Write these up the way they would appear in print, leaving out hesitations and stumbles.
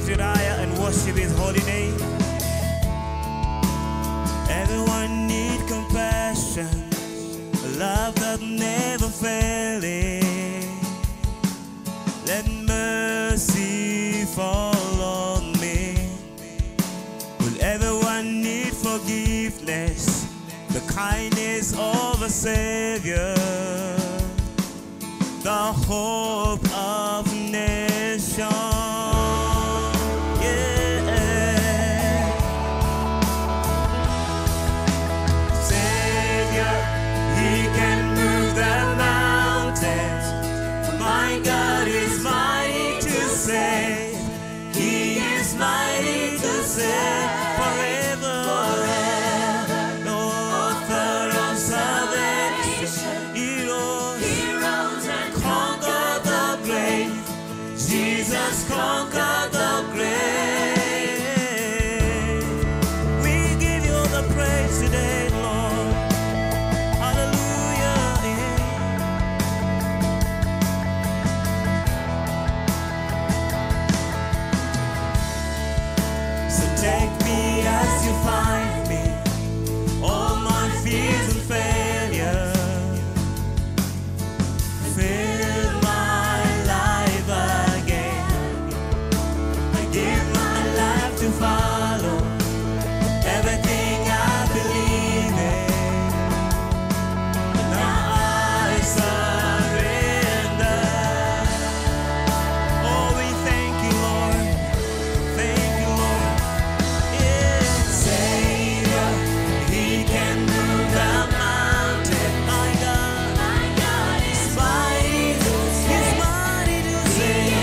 lift it higher and worship His holy name. Everyone need compassion, a love that never failing. Let mercy fall on me. Will everyone need forgiveness, the kindness of a Savior, the hope of nations. Conquer the grave. We give you the praise today, Lord. Hallelujah. So take me as you find me, all my fears and failure. Fill my life again. Give my life to follow everything I believe in. Now I surrender. Oh, we thank you, Lord. Thank you, Lord. Yeah. Savior, He can move the mountain. My God is mighty. He's mighty to save.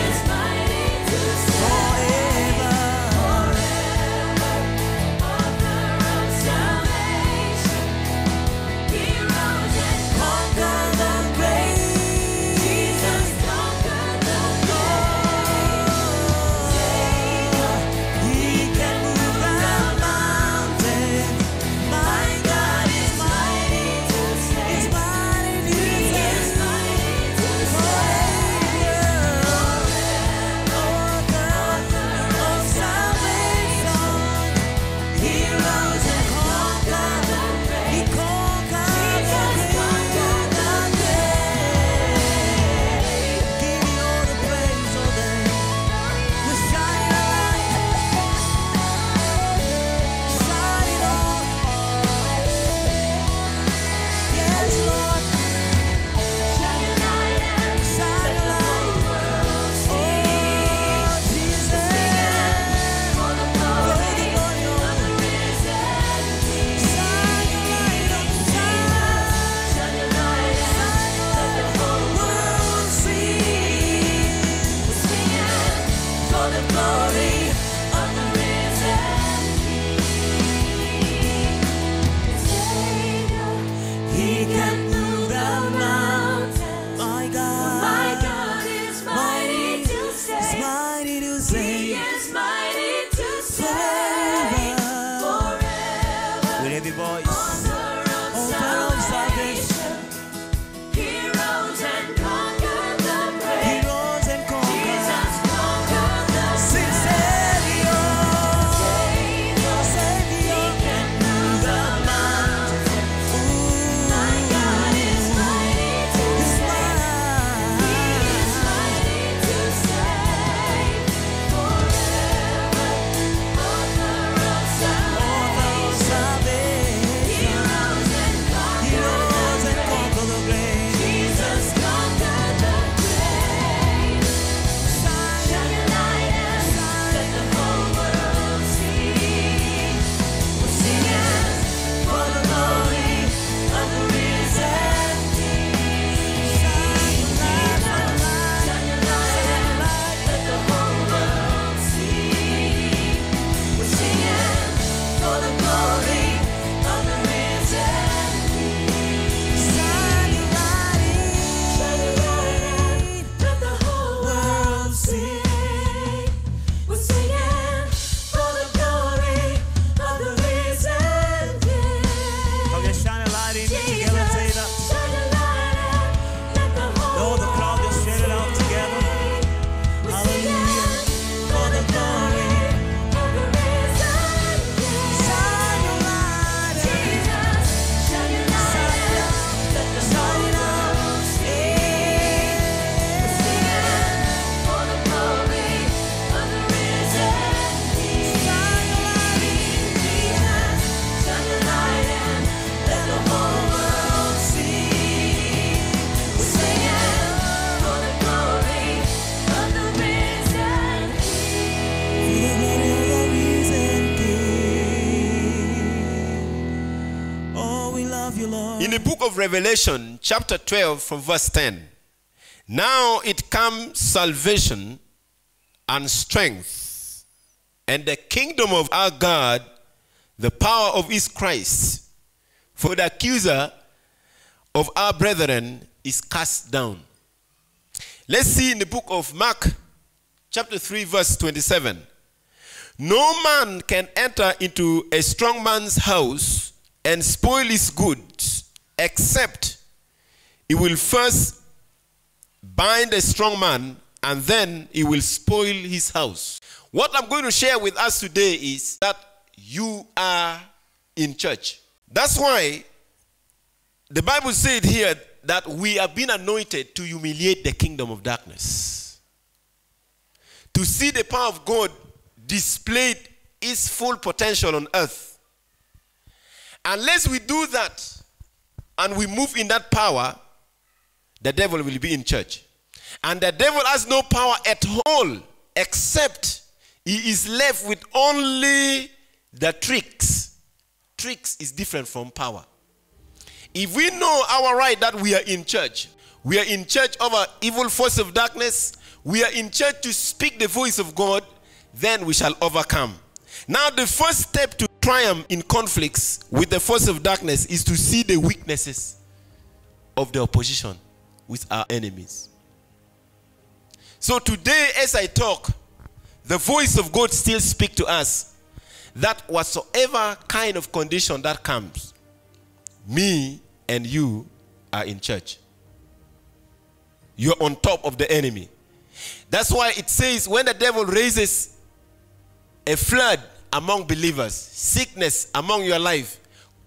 Success. In the book of Revelation, chapter 12, from verse 10, now it comes salvation and strength, and the kingdom of our God, the power of his Christ. For the accuser of our brethren is cast down. Let's see in the book of Mark, chapter 3, verse 27. No man can enter into a strong man's house and spoil his goods, except he will first bind a strong man, and then he will spoil his house. What I'm going to share with us today is that you are in church. That's why the Bible said here that we have been anointed to humiliate the kingdom of darkness, to see the power of God displayed its full potential on earth. Unless we do that and we move in that power, the devil will be in church. And the devil has no power at all, except he is left with only the tricks. Tricks is different from power. If we know our right that we are in church, we are in church over evil force of darkness, we are in church to speak the voice of God, then we shall overcome. Now the first step to triumph in conflicts with the force of darkness is to see the weaknesses of the opposition with our enemies. So today as I talk, the voice of God still speaks to us that whatsoever kind of condition that comes, me and you are in church. You're on top of the enemy. That's why it says when the devil raises a flood among believers, sickness among your life,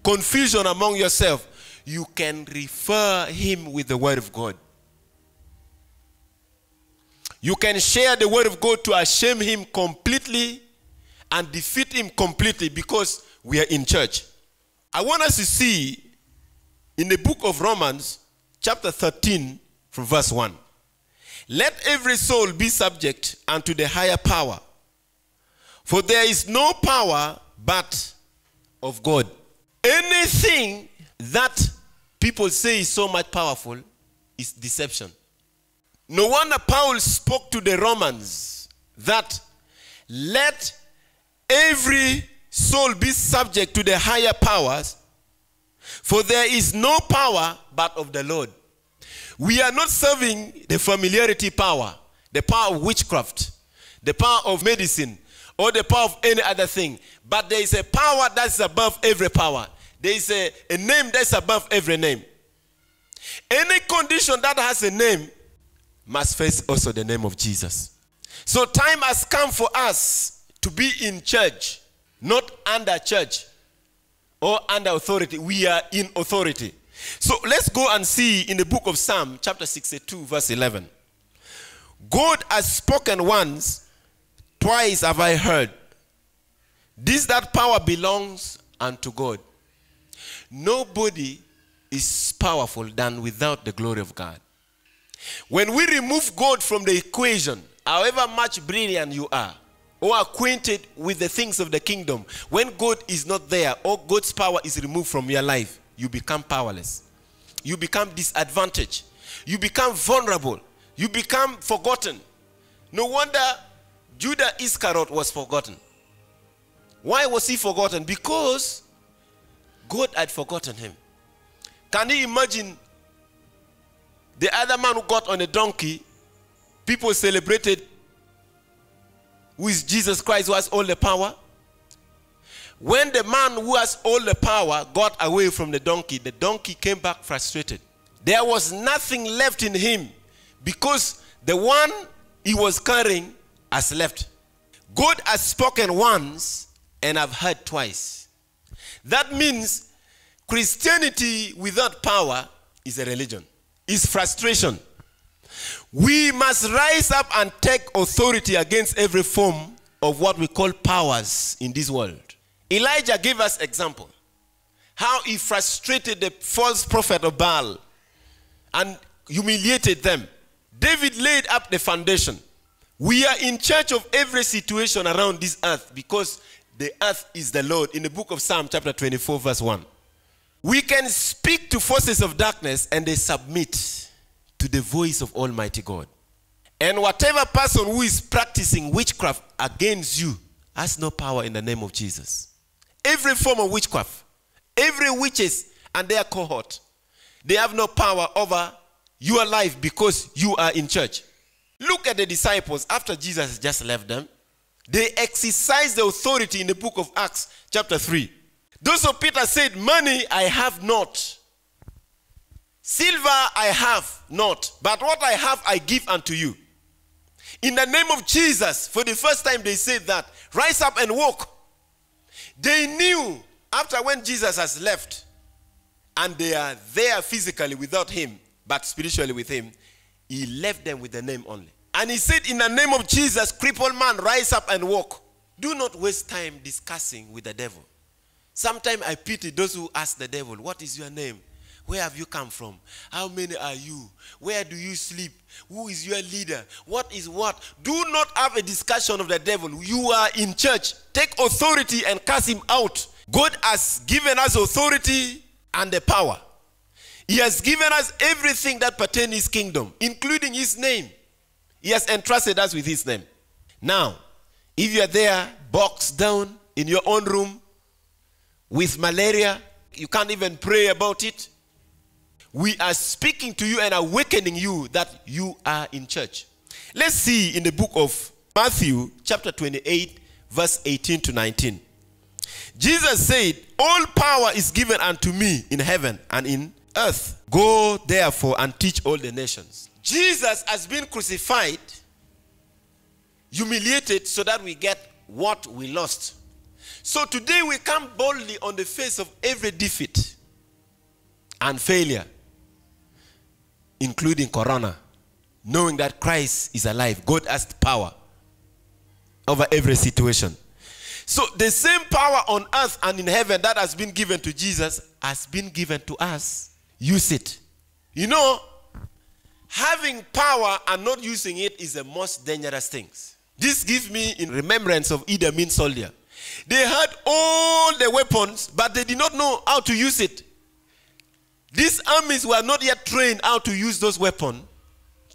confusion among yourself, you can refer him with the word of God. You can share the word of God to shame him completely and defeat him completely, because we are in church. I want us to see in the book of Romans, chapter 13, from verse 1. Let every soul be subject unto the higher power, for there is no power but of God. Anything that people say is so much powerful is deception. No wonder Paul spoke to the Romans that let every soul be subject to the higher powers, for there is no power but of the Lord. We are not serving the familiarity power, the power of witchcraft, the power of medicine, or the power of any other thing. But there is a power that's above every power. There is a name that's above every name. Any condition that has a name must face also the name of Jesus. So time has come for us to be in church, not under church or under authority. We are in authority. So let's go and see in the book of Psalm, chapter 62, verse 11. God has spoken once, twice have I heard. This that power belongs unto God. Nobody is powerful than without the glory of God. When we remove God from the equation, however much brilliant you are, or acquainted with the things of the kingdom, when God is not there, or God's power is removed from your life, you become powerless. You become disadvantaged. You become vulnerable. You become forgotten. No wonder Judas Iscariot was forgotten. Why was he forgotten? Because God had forgotten him. Can you imagine the other man who got on a donkey? People celebrated with Jesus Christ, who has all the power. When the man who has all the power got away from the donkey came back frustrated. There was nothing left in him because the one he was carrying has left. God has spoken once and I've heard twice. That means Christianity without power is a religion. It's frustration. We must rise up and take authority against every form of what we call powers in this world. Elijah gave us example how he frustrated the false prophet of Baal and humiliated them. David laid up the foundation. We are in charge of every situation around this earth because the earth is the Lord. In the book of Psalm chapter 24 verse 1. We can speak to forces of darkness and they submit to the voice of Almighty God. And whatever person who is practicing witchcraft against you has no power in the name of Jesus. Every form of witchcraft, every witches and their cohort, they have no power over your life because you are in church. Look at the disciples after Jesus just left them. They exercised the authority in the book of Acts chapter 3. Those of Peter said, money I have not. Silver I have not. But what I have I give unto you. In the name of Jesus, for the first time they said that. Rise up and walk. They knew after when Jesus has left and they are there physically without him, but spiritually with him, he left them with the name only. And he said, in the name of Jesus, crippled man, rise up and walk. Do not waste time discussing with the devil. Sometimes I pity those who ask the devil, what is your name? Where have you come from? How many are you? Where do you sleep? Who is your leader? What is what? Do not have a discussion of the devil. You are in church. Take authority and cast him out. God has given us authority and the power. He has given us everything that pertains to his kingdom, including his name. He has entrusted us with his name. Now, if you are there, boxed down in your own room with malaria, you can't even pray about it. We are speaking to you and awakening you that you are in church. Let's see in the book of Matthew chapter 28 verse 18 to 19. Jesus said, all power is given unto me in heaven and in earth. Go therefore and teach all the nations. Jesus has been crucified, humiliated so that we get what we lost. So today we come boldly on the face of every defeat and failure, including corona, knowing that Christ is alive. God has power over every situation. So the same power on earth and in heaven that has been given to Jesus has been given to us. Use it. You know, having power and not using it is the most dangerous thing. This gives me in remembrance of Idi Amin soldier. They had all the weapons, but they did not know how to use it. These armies were not yet trained how to use those weapons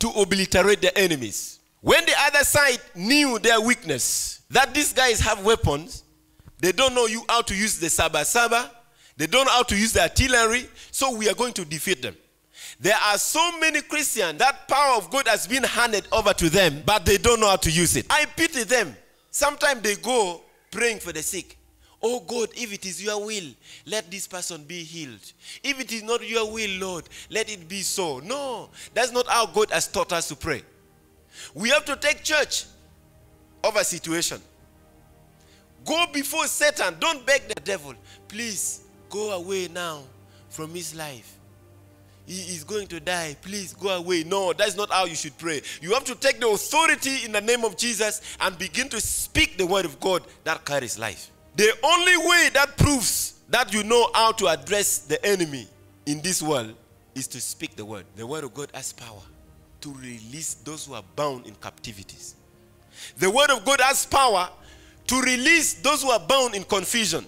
to obliterate their enemies. When the other side knew their weakness, that these guys have weapons, they don't know how to use the Saba, they don't know how to use the artillery, so we are going to defeat them. There are so many Christians, that power of God has been handed over to them, but they don't know how to use it. I pity them. Sometimes they go praying for the sick. Oh God, if it is your will, let this person be healed. If it is not your will, Lord, let it be so. No, that's not how God has taught us to pray. We have to take church over situation. Go before Satan. Don't beg the devil. Please, go away now from his life. He is going to die. Please go away. No, that's not how you should pray. You have to take the authority in the name of Jesus and begin to speak the word of God that carries life. The only way that proves that you know how to address the enemy in this world is to speak the word. The word of God has power to release those who are bound in captivities. The word of God has power to release those who are bound in confusion.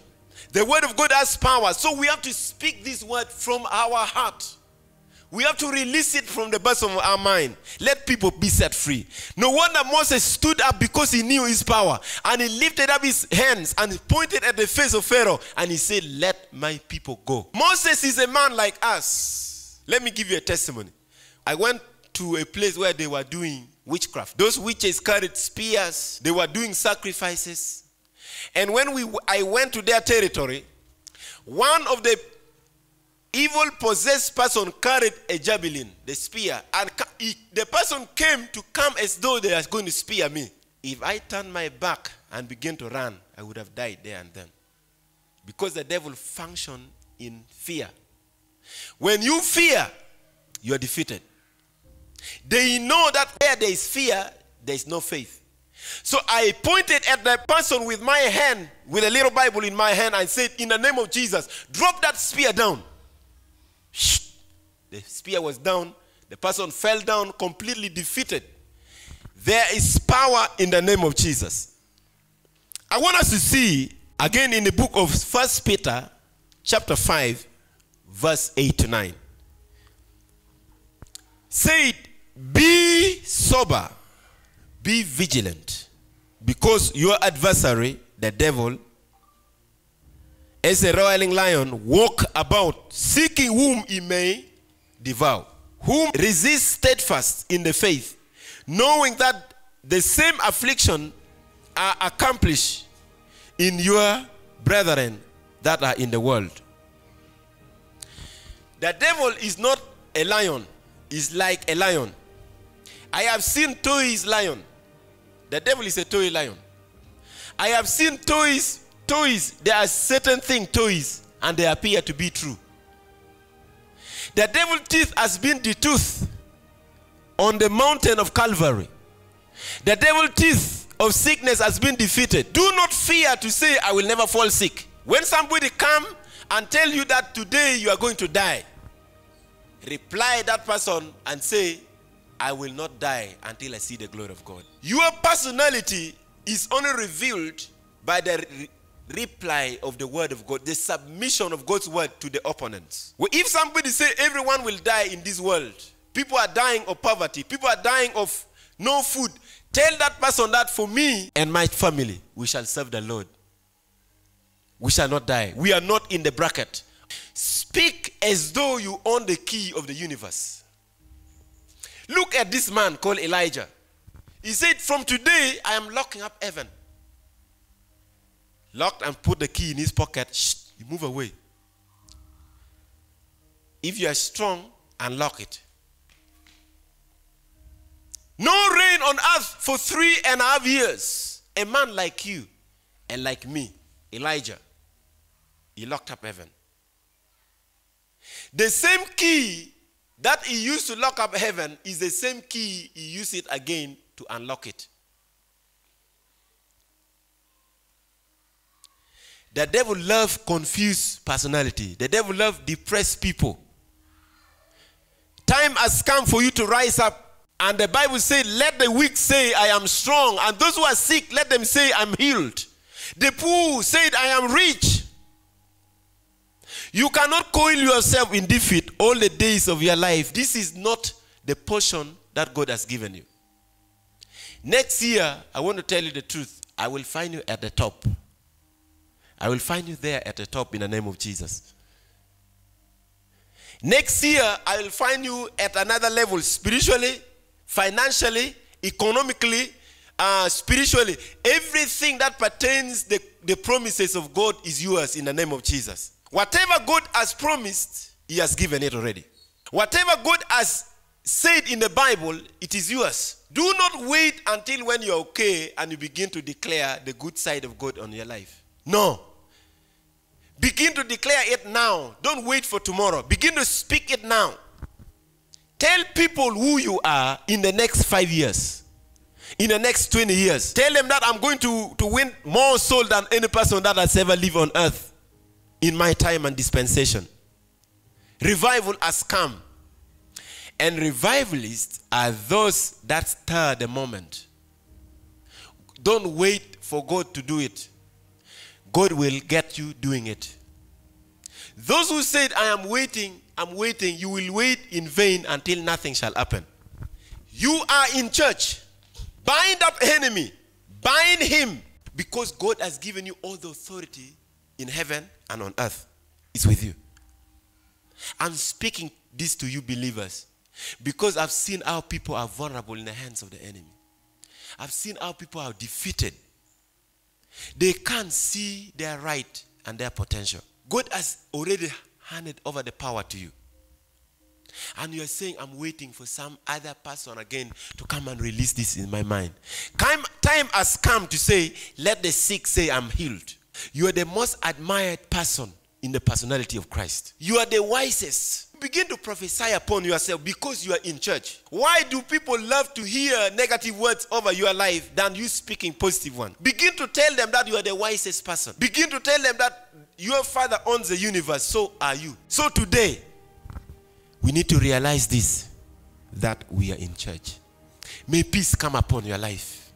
The word of God has power. So we have to speak this word from our heart. We have to release it from the bosom of our mind. Let people be set free. No wonder Moses stood up because he knew his power. And he lifted up his hands and pointed at the face of Pharaoh. And he said, let my people go. Moses is a man like us. Let me give you a testimony. I went to a place where they were doing witchcraft. Those witches carried spears. They were doing sacrifices. And when I went to their territory, one of the evil possessed person carried a javelin, the spear, and the person came to come as though they are going to spear me. If I turned my back and began to run, I would have died there and then. Because the devil functions in fear. When you fear, you are defeated. They know that where there is fear, there is no faith. So I pointed at the person with my hand, with a little Bible in my hand, and said, in the name of Jesus, drop that spear down. The spear was down. The person fell down, completely defeated. There is power in the name of Jesus. I want us to see again in the book of 1 Peter chapter 5 verse 8 to 9. Said, be sober, be vigilant, because your adversary, the devil, as a roaring lion, walk about, seeking whom he may devour. Whom resist steadfast in the faith, knowing that the same affliction are accomplished in your brethren that are in the world. The devil is not a lion, is like a lion. I have seen toys lion. The devil is a toy lion. I have seen toys. There are certain things, toys, and they appear to be true. The devil's teeth has been the tooth on the mountain of Calvary. The devil's teeth of sickness has been defeated. Do not fear to say, I will never fall sick. When somebody come and tell you that today you are going to die, reply that person and say, I will not die until I see the glory of God. Your personality is only revealed by the reply of the word of God, the submission of God's word to the opponents. Well, if somebody say everyone will die in this world, people are dying of poverty, people are dying of no food, tell that person that for me and my family, we shall serve the Lord. We shall not die. We are not in the bracket. Speak as though you own the key of the universe. Look at this man called Elijah. He said, from today, I am locking up heaven. Locked and put the key in his pocket. Shh, you move away. If you are strong, unlock it. No rain on earth for 3.5 years. A man like you and like me, Elijah, he locked up heaven. The same key that he used to lock up heaven is the same key he used it again to unlock it. The devil loves confused personality. The devil loves depressed people. Time has come for you to rise up. And the Bible said, let the weak say, I am strong. And those who are sick, let them say, I'm healed. The poor said, I am rich. You cannot coil yourself in defeat all the days of your life. This is not the portion that God has given you. Next year, I want to tell you the truth. I will find you at the top. I will find you there at the top in the name of Jesus. Next year, I will find you at another level, spiritually, financially, economically, spiritually. Everything that pertains the promises of God is yours in the name of Jesus. Whatever God has promised, he has given it already. Whatever God has said in the Bible, it is yours. Do not wait until when you're okay and you begin to declare the good side of God on your life. No. Begin to declare it now. Don't wait for tomorrow. Begin to speak it now. Tell people who you are in the next 5 years. In the next 20 years. Tell them that I'm going to win more souls than any person that has ever lived on earth in my time and dispensation. Revival has come. And revivalists are those that stir the moment. Don't wait for God to do it. God will get you doing it. Those who said, I am waiting, you will wait in vain until nothing shall happen. You are in church. Bind up enemy. Bind him. Because God has given you all the authority in heaven and on earth. It's with you. I'm speaking this to you believers because I've seen how people are vulnerable in the hands of the enemy. I've seen how people are defeated. They can't see their right and their potential. God has already handed over the power to you. And you're saying, I'm waiting for some other person again to come and release this in my mind. Time has come to say, let the sick say, I'm healed. You are the most admired person in the personality of Christ. You are the wisest. Begin to prophesy upon yourself because you are in church. Why do people love to hear negative words over your life than you speaking positive ones? Begin to tell them that you are the wisest person. Begin to tell them that your Father owns the universe, so are you. So today, we need to realize this, that we are in church. May peace come upon your life.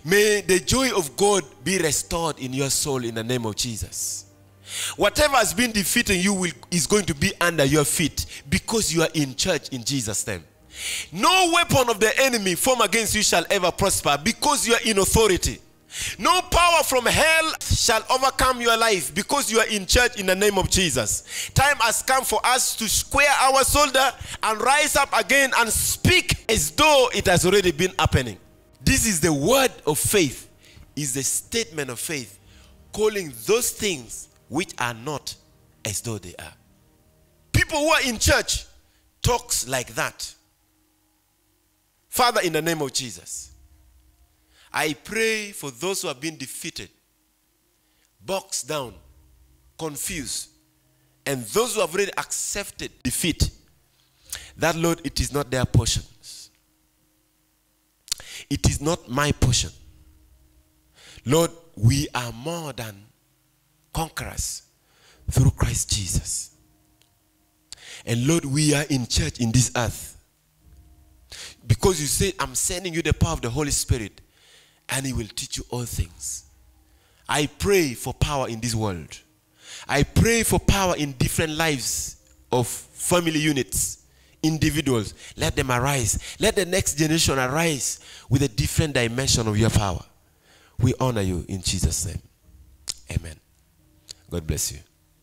May the joy of God be restored in your soul in the name of Jesus. Whatever has been defeating you is going to be under your feet because you are in church in Jesus' name. No weapon of the enemy formed against you shall ever prosper because you are in authority. No power from hell shall overcome your life because you are in church in the name of Jesus. Time has come for us to square our shoulder and rise up again and speak as though it has already been happening. This is the word of faith, is the statement of faith, calling those things which are not as though they are. People who are in church talks like that. Father, in the name of Jesus, I pray for those who have been defeated, boxed down, confused, and those who have already accepted defeat, that, Lord, it is not their portions. It is not my portion. Lord, we are more than conquerors through Christ Jesus. And Lord, we are in church in this earth because you said, I'm sending you the power of the Holy Spirit and he will teach you all things. I pray for power in this world. I pray for power in different lives of family units, individuals. Let them arise. Let the next generation arise with a different dimension of your power. We honor you in Jesus' name. Amen. God bless you.